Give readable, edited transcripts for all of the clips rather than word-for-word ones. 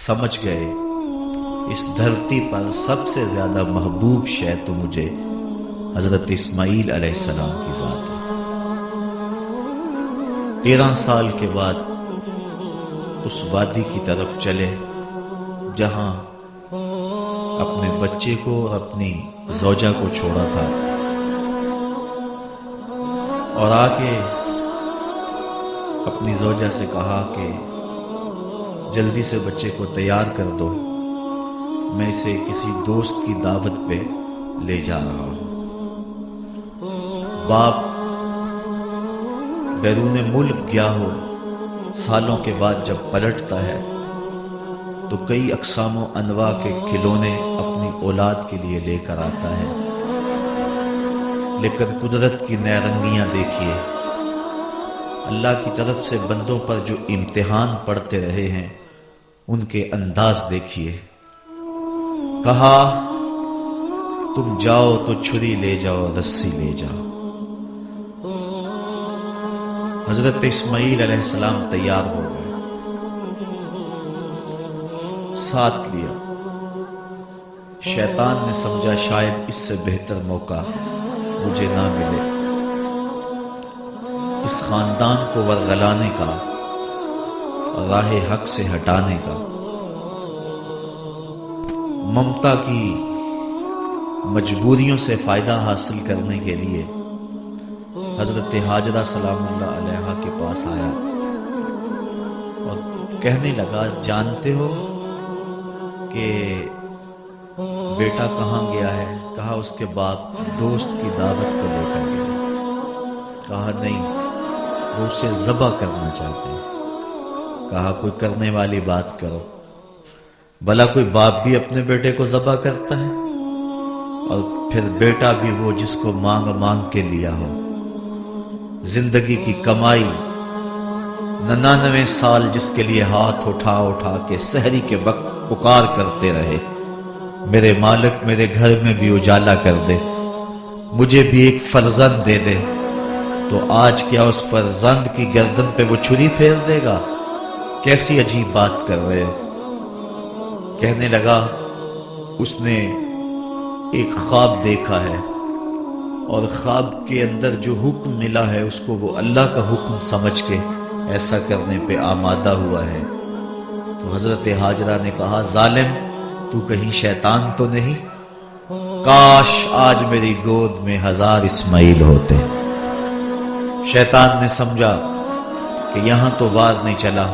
سمجھ گئے اس دھرتی پر سب سے زیادہ محبوب شے تو مجھے حضرت اسماعیل علیہ السلام کی ذات ہے۔ 13 سال کے بعد اس وادی کی طرف چلے جہاں اپنے بچے کو اور اپنی زوجہ کو چھوڑا تھا، اور آ کے اپنی زوجہ سے کہا کہ جلدی سے بچے کو تیار کر دو، میں اسے کسی دوست کی دعوت پہ لے جا رہا ہوں۔ باپ بیرون ملک گیا ہو، سالوں کے بعد جب پلٹتا ہے تو کئی اقسام و انواع کے کھلونے اپنی اولاد کے لیے لے کر آتا ہے، لیکن قدرت کی نیرنگیاں دیکھیے، اللہ کی طرف سے بندوں پر جو امتحان پڑتے رہے ہیں ان کے انداز دیکھیے۔ کہا تم جاؤ تو چھری لے جاؤ، رسی لے جاؤ۔ حضرت اسماعیل علیہ السلام تیار ہو گئے، ساتھ لیا۔ شیطان نے سمجھا شاید اس سے بہتر موقع مجھے نہ ملے اس خاندان کو ورغلانے کا، راہ حق سے ہٹانے کا۔ ممتا کی مجبوریوں سے فائدہ حاصل کرنے کے لیے حضرت حاجرہ سلام اللہ علیہا کے پاس آیا اور کہنے لگا جانتے ہو کہ بیٹا کہاں گیا ہے؟ کہا اس کے باپ دوست کی دعوت کو لے کر گیا۔ کہا نہیں، وہ اسے ذبح کرنا چاہتے ہیں۔ کہا کوئی کرنے والی بات کرو، بھلا کوئی باپ بھی اپنے بیٹے کو ذبح کرتا ہے؟ اور پھر بیٹا بھی وہ جس کو مانگ مانگ کے لیا ہو، زندگی کی کمائی 99 سال جس کے لیے ہاتھ اٹھا اٹھا کے سحری کے وقت پکار کرتے رہے، میرے مالک میرے گھر میں بھی اجالا کر دے، مجھے بھی ایک فرزند دے دے، تو آج کیا اس فرزند کی گردن پہ وہ چھری پھیر دے گا؟ کیسی عجیب بات کر رہے ہو۔ کہنے لگا اس نے ایک خواب دیکھا ہے اور خواب کے اندر جو حکم ملا ہے اس کو وہ اللہ کا حکم سمجھ کے ایسا کرنے پہ آمادہ ہوا ہے۔ تو حضرت حاجرہ نے کہا ظالم تو کہیں شیطان تو نہیں؟ کاش آج میری گود میں 1000 اسماعیل ہوتے۔ شیطان نے سمجھا کہ یہاں تو وار نہیں چلا،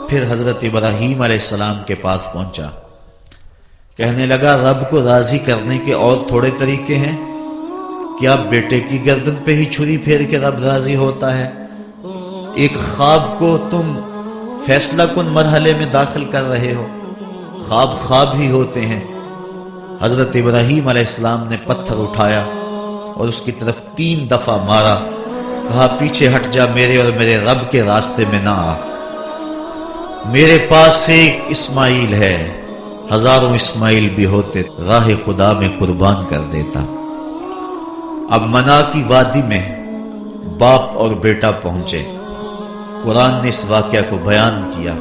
پھر حضرت ابراہیم علیہ السلام کے پاس پہنچا، کہنے لگا رب کو راضی کرنے کے اور تھوڑے طریقے ہیں کیا؟ بیٹے کی گردن پہ ہی چھری پھیر کے رب راضی ہوتا ہے؟ ایک خواب کو تم فیصلہ کن مرحلے میں داخل کر رہے ہو، خواب خواب ہی ہوتے ہیں۔ حضرت ابراہیم علیہ السلام نے پتھر اٹھایا اور اس کی طرف 3 دفعہ مارا، کہا پیچھے ہٹ جا، میرے اور میرے رب کے راستے میں نہ آ، میرے پاس ایک اسماعیل ہے، 1000 اسماعیل بھی ہوتے راہ خدا میں قربان کر دیتا۔ اب منا کی وادی میں باپ اور بیٹا پہنچے، قرآن نے اس واقعہ کو بیان کیا۔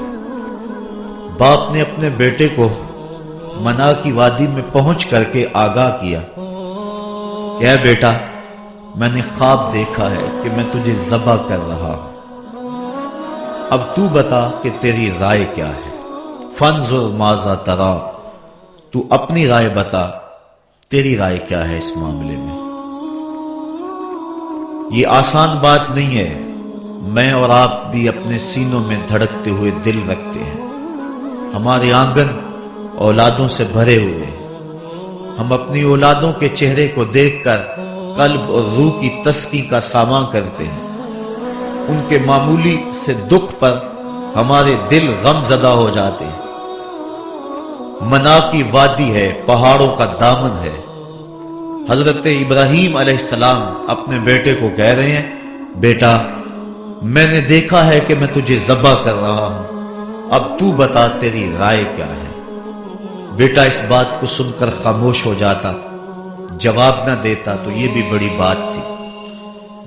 باپ نے اپنے بیٹے کو منا کی وادی میں پہنچ کر کے آگاہ کیا کہ اے بیٹا میں نے خواب دیکھا ہے کہ میں تجھے ذبح کر رہا ہوں، اب تو بتا کہ تیری رائے کیا ہے؟ فانظر ماذا ترا، تو اپنی رائے بتا، تیری رائے کیا ہے اس معاملے میں؟ یہ آسان بات نہیں ہے، میں اور آپ بھی اپنے سینوں میں دھڑکتے ہوئے دل رکھتے ہیں، ہمارے آنگن اولادوں سے بھرے ہوئے ہیں، ہم اپنی اولادوں کے چہرے کو دیکھ کر قلب اور روح کی تسکین کا ساماں کرتے ہیں، ان کے معمولی سے دکھ پر ہمارے دل غم زدہ ہو جاتے ہیں۔ منا کی وادی ہے، پہاڑوں کا دامن ہے۔ حضرت ابراہیم علیہ السلام اپنے بیٹے کو کہہ رہے ہیں بیٹا میں نے دیکھا ہے کہ میں تجھے ذبح کر رہا ہوں، اب تو بتا تیری رائے کیا ہے؟ بیٹا اس بات کو سن کر خاموش ہو جاتا، جواب نہ دیتا تو یہ بھی بڑی بات تھی۔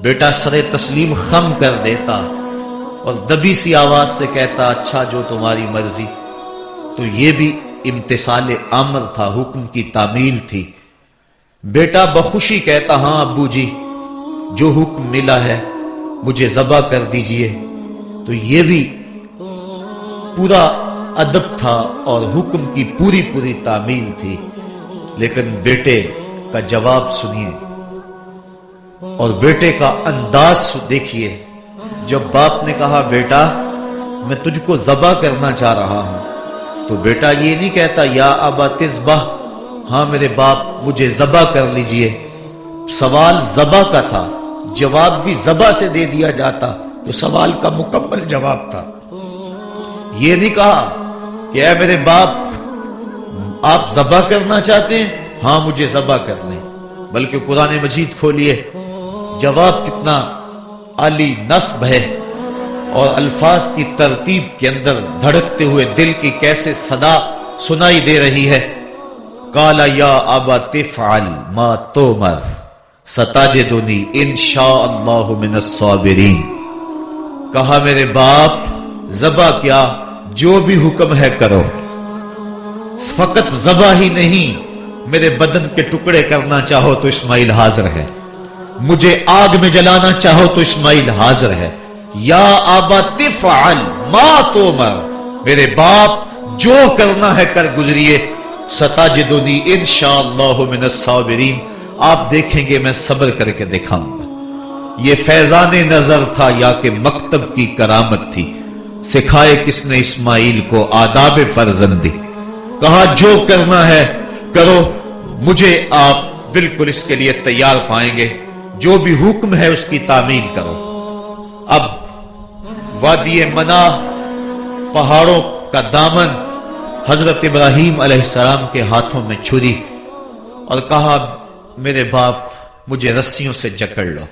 بیٹا سر تسلیم خم کر دیتا اور دبی سی آواز سے کہتا اچھا جو تمہاری مرضی، तो ये भी इम्तिसाल अमर था, हुक्म की तामील थी। बेटा बखुशी कहता, हां अब्बू जी, जो हुक्म मिला है मुझे ज़बा कर दीजिए। तो ये भी पूरा अदब था और हुक्म की पूरी पूरी तामील थी। लेकिन बेटे का जवाब सुनिए और बेटे का अंदाज देखिए। जब बाप ने कहा बेटा मैं तुझको ज़बा करना चाह रहा हूं, तो बेटा ये नहीं कहता या अबा तिज़बाह, हां मेरे बाप मुझे ज़बा कर लीजिए। सवाल ज़बा का था, जवाब भी ज़बा से दे दिया जाता तो सवाल का मुकम्मल जवाब था। ये नहीं कहा कि ऐ मेरे बाप आप ज़बा करना चाहते हैं, हां मुझे ज़बा करने, बल्कि कुरान मजीद खोलिए, जवाब कितना आली नस्ब है और अल्फाज की तरतीब के अंदर धड़कते हुए दिल की कैसे सदा सुनाई दे रही है। काला या अबा तिफ़अल मा तुमर सताजिदुनी इंशाअल्लाहु मिनस साबिरीन। कहा मेरे बाप ज़बा क्या, जो भी हुक्म है करो। फकत ज़बा ही नहीं, मेरे बदन के टुकड़े करना चाहो तो इस्माइल हाजिर है, मुझे आग में जलाना चाहो तो इस्माइल हाजिर है। या आबा तिफ़अल मा तुमर, मेरे बाप जो करना है कर गुजरिए। सताजिदुनी इंशाअल्लाहु मिनस साबिरीन, आप देखेंगे मैं सब्र करके दिखाऊंगा। ये फैजान नजर था या कि मकतब की करामत थी। सिखाए किसने इस्माइल को आदाब फर्जंदी। कहा जो करना है करो, मुझे आप बिल्कुल इसके लिए तैयार पाएंगे, जो भी हुक्म है उसकी तामील करो। अब वादी मना, पहाड़ों का दामन, हजरत इब्राहीम अलैहिस्सलाम के हाथों में छुरी, और कहा मेरे बाप मुझे रस्सियों से जकड़ लो,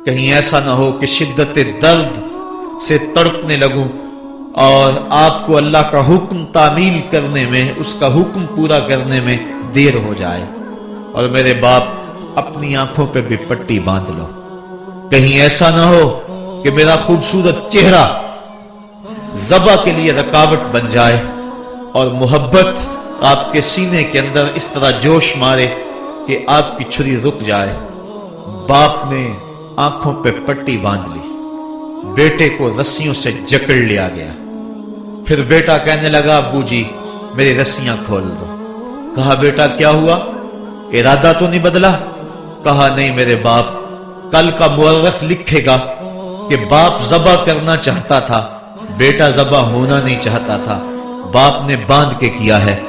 कहीं ऐसा ना हो कि शिद्दत दर्द से तड़पने लगूं और आपको अल्लाह का हुक्म तामील करने में, उसका हुक्म पूरा करने में देर हो जाए। और मेरे बाप अपनी आंखों पे भी पट्टी बांध लो, कहीं ऐसा ना हो कि मेरा खूबसूरत चेहरा ज़बा के लिए रुकावट बन जाए और मोहब्बत आपके सीने के अंदर इस तरह जोश मारे कि आपकी छुरी रुक जाए। बाप ने आंखों पे पट्टी बांध ली, बेटे को रस्सियों से जकड़ लिया गया। फिर बेटा कहने लगा अब्बू जी मेरी रस्सियां खोल दो। कहा बेटा क्या हुआ, इरादा तो नहीं बदला? कहा नहीं मेरे बाप, कल का मुअर्रिख लिखेगा कि बाप ज़बा करना चाहता था, बेटा ज़बा होना नहीं चाहता था, बाप ने बांध के किया है,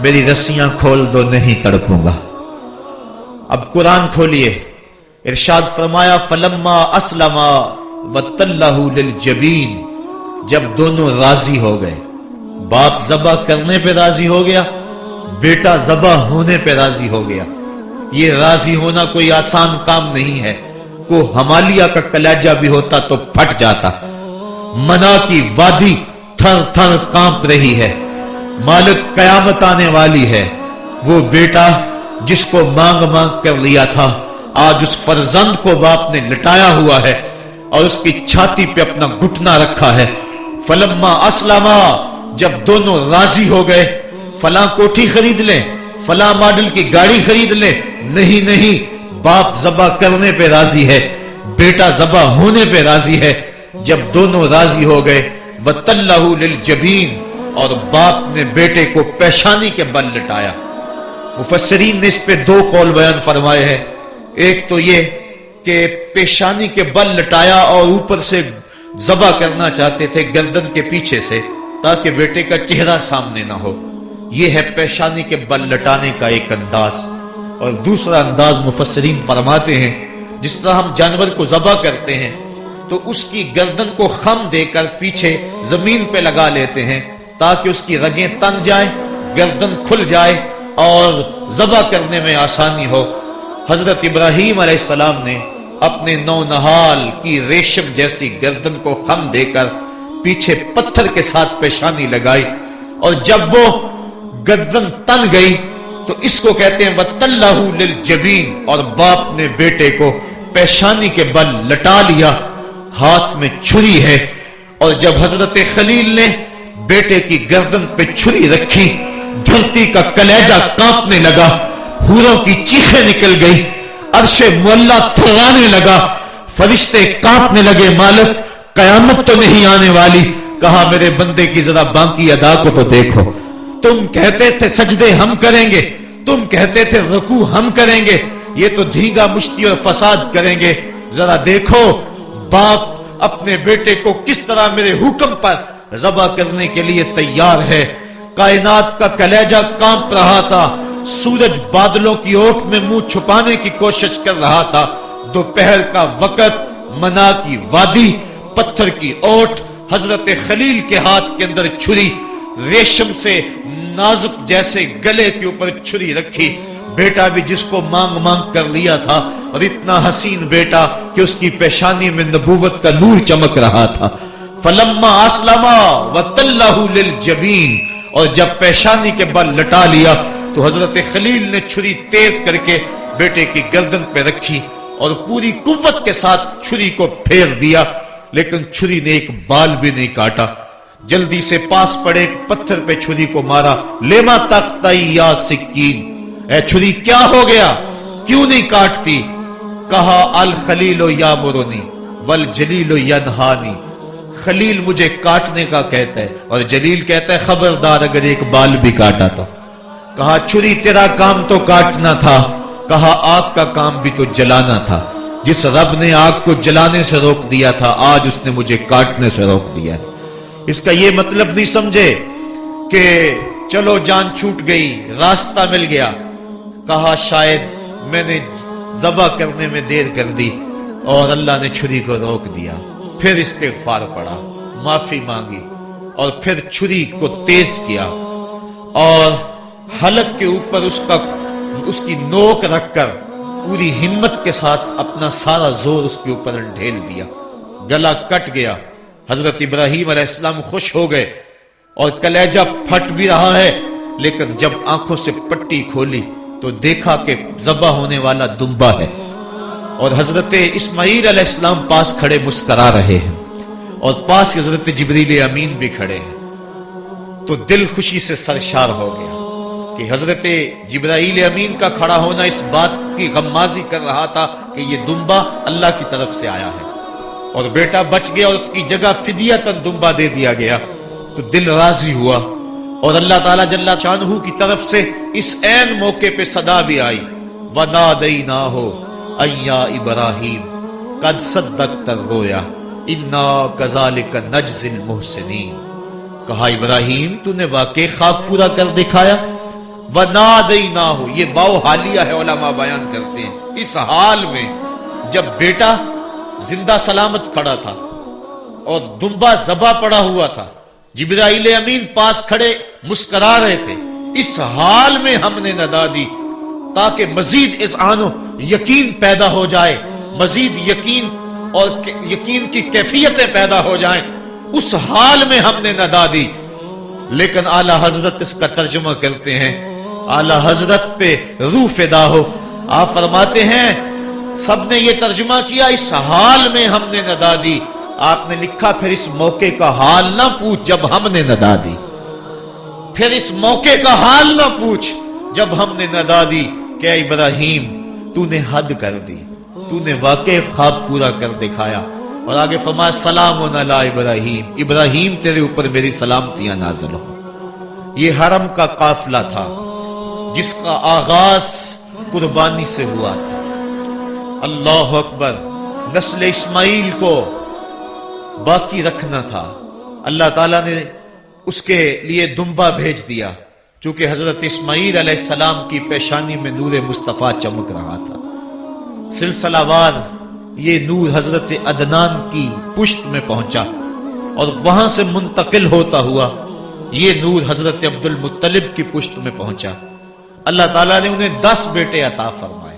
मेरी रस्सियां खोल दो नहीं तड़पूंगा। अब कुरान खोलिए, इरशाद फरमाया फलम्मा अस्लमा वतल्लहु लिल जबीन, जब दोनों राजी हो गए, बाप ज़बा करने पे राजी हो गया, बेटा ज़बा होने पे राजी हो गया। ये राजी होना कोई आसान काम नहीं है, को हमालिया का कलेजा भी होता तो फट जाता। मना की वादी थर थर कांप रही है, मालिक कयामत आने वाली है। वो बेटा जिसको मांग मांग कर लिया था, आज उस फर्जंद को बाप ने लटाया हुआ है और उसकी छाती पे अपना घुटना रखा है। फलम्मा अस्लमा, जब दोनों राजी हो गए, फला कोठी खरीद लें, फला मॉडल की गाड़ी खरीद लें, नहीं नहीं, बाप ज़बा करने पे राजी है, बेटा ज़बा होने पे राजी है। जब दोनों राजी हो गए, वतल्लहु लिल जबीन, और बाप ने बेटे को पेशानी के बल लटाया। मुफस्सिरीन ने इस पे दो कौल बयान फरमाए हैं। एक तो ये कि पेशानी के बल लटाया और ऊपर से ज़बा करना चाहते थे गर्दन के पीछे से, ताकि बेटे का चेहरा सामने ना हो। यह है पेशानी के बल लटाने का एक अंदाज। और दूसरा अंदाज मुफस्सिरीन फरमाते हैं, जिस तरह हम जानवर को ज़बा करते हैं तो उसकी गर्दन को खम देकर पीछे जमीन पे लगा लेते हैं, ताकि उसकी रगें तन जाए, गर्दन खुल जाए और ज़बा करने में आसानी हो। हजरत इब्राहीम अलैहिस्सलाम ने अपने नौनहाल की रेशम जैसी गर्दन को खम देकर पीछे पत्थर के साथ पेशानी लगाई, और जब वो गर्दन तन गई तो इसको कहते हैं वतल्लहु लिल जबीन, और बाप ने बेटे को पेशानी के बल लटा लिया, हाथ में छुरी है। और जब हजरत खलील ने बेटे की गर्दन पे छुरी रखी, धरती का कलेजा कांपने लगा, हूरों की चीखें निकल गई, अर्शे मुअल्ला थर्राने लगा, फरिश्ते कांपने लगे, मालिक कयामत तो नहीं आने वाली। कहा मेरे बंदे की जरा बाकी अदा को तो देखो, तुम कहते थे सजदे हम करेंगे, तुम कहते थे रुकू हम करेंगे, ये तो धींगा मुश्ती और फसाद करेंगे। जरा देखो बाप अपने बेटे को किस तरह मेरे हुक्म पर ज़बह करने के लिए तैयार है। कायनात का कलेजा कांप रहा था, सूरज बादलों की ओट में मुंह छुपाने की कोशिश कर रहा था। दोपहर का वक्त, मना की वादी, पत्थर की ओट, हजरत खलील के हाथ के अंदर छुरी, रेशम से नाजुक जैसे गले के ऊपर छुरी रखी। बेटा भी जिसको मांग मांग कर लिया था, और इतना हसीन बेटा कि उसकी पेशानी में नबूवत का नूर चमक रहा था। फलम्मा अस्लमा वतल्लहु लिल जबीन, और जब पेशानी के बल लटा लिया तो हजरत खलील ने छुरी तेज करके बेटे की गर्दन पे रखी और पूरी कुव्वत के साथ छुरी को फेर दिया, लेकिन छुरी ने एक बाल भी नहीं काटा। जल्दी से पास पड़े एक पत्थर पे छुरी को मारा। लेमा तख्ताई या सिक्कीन, ए छुरी क्या हो गया, क्यों नहीं काटती? कहा अल खलीलो या मुरनी वल जलीलो यनहानी, खलील मुझे काटने का कहता है और जलील कहता है खबरदार अगर एक बाल भी काटा तो। कहा छुरी तेरा काम तो काटना था, कहा आग का काम भी तो जलाना था। जिस रब ने आग को जलाने से रोक दिया था, आज उसने मुझे काटने से रोक दिया है। इसका यह मतलब नहीं समझे कि चलो जान छूट गई, रास्ता मिल गया। कहा शायद मैंने ज़बह करने में देर कर दी और अल्लाह ने छुरी को रोक दिया। फिर इस्तिग़फ़ार पढ़ा, माफी मांगी और फिर छुरी को तेज किया और हलक के ऊपर उसकी नोक रखकर पूरी हिम्मत के साथ अपना सारा जोर उसके ऊपर ढेल दिया। गला कट गया। हजरत इब्राहीम अलैहिस्सलाम खुश हो गए और कलेजा फट भी रहा है, लेकिन जब आंखों से पट्टी खोली तो देखा कि ज़बह होने वाला दुम्बा है और हजरत इस्माईल अलैहिस्सलाम पास खड़े मुस्करा रहे हैं और पास हजरत जिब्रील अमीन भी खड़े हैं। तो दिल खुशी से सरशार हो गया कि हजरत जिब्राईल अमीन का खड़ा होना इस बात की गम्माजी कर रहा था कि ये दुम्बा अल्लाह की तरफ से आया है और बेटा बच गया और उसकी जगह फिदियतन दुम्बा दे दिया गया। तो दिल राजी हुआ और अल्लाह ताला जल्ला शानहू की तरफ से इस ऐन मौके पे सदा भी आई, वनादैनाहु अय्या इब्राहीम कद सद्दक़्ता रोया इन्ना कज़ालिका नज्ज़िल मुहसिनीन। कहा इब्राहीम तूने वाकई ख्वाब पूरा कर दिखाया। वनादैनाहु, ये वाव हालिया है, उलमा बयान करते हैं इस हाल में जब बेटा जिंदा सलामत खड़ा था और दुम्बा ज़बा पड़ा हुआ था, जिब्राईल अमीन पास खड़े मुस्करा रहे थे, इस हाल में हमने नदा दी ताकि मजीद इज़आनो यकीन पैदा हो जाए, मजीद यकीन और यकीन की कैफियतें पैदा हो जाएं, उस हाल में हमने नदा दी। लेकिन आला हजरत इसका तर्जुमा करते हैं, आला हजरत पे रूह फिदा हो। आप फरमाते हैं सबने ये तर्जुमा किया इस हाल में हमने नदा दी, आपने लिखा फिर इस मौके का हाल ना पूछ जब हमने नदा दी, फिर इस मौके का हाल ना पूछ जब हमने नदा दी। क्या इब्राहीम तूने हद कर दी, तूने वाकई ख्वाब पूरा कर दिखाया। और आगे फरमाया सलामुन अला इब्राहीम, इब्राहीम तेरे ऊपर मेरी सलामतियां नाज़िल हो। ये हरम का काफिला था जिसका आगाज कुर्बानी से हुआ था। अल्लाह अकबर, नस्ल इस्माइल को बाकी रखना था। अल्लाह ताला ने उसके लिए दुम्बा भेज दिया, चूंकि हजरत इस्माइल अलैहिस्सलाम की पेशानी में नूर मुस्तफा चमक रहा था। सिलसिलावार ये नूर हजरत अदनान की पुश्त में पहुंचा और वहां से मुंतकिल होता हुआ ये नूर हजरत अब्दुल मुत्तलिब की पुश्त में पहुंचा। अल्लाह ताला ने उन्हें 10 बेटे अता फरमाए।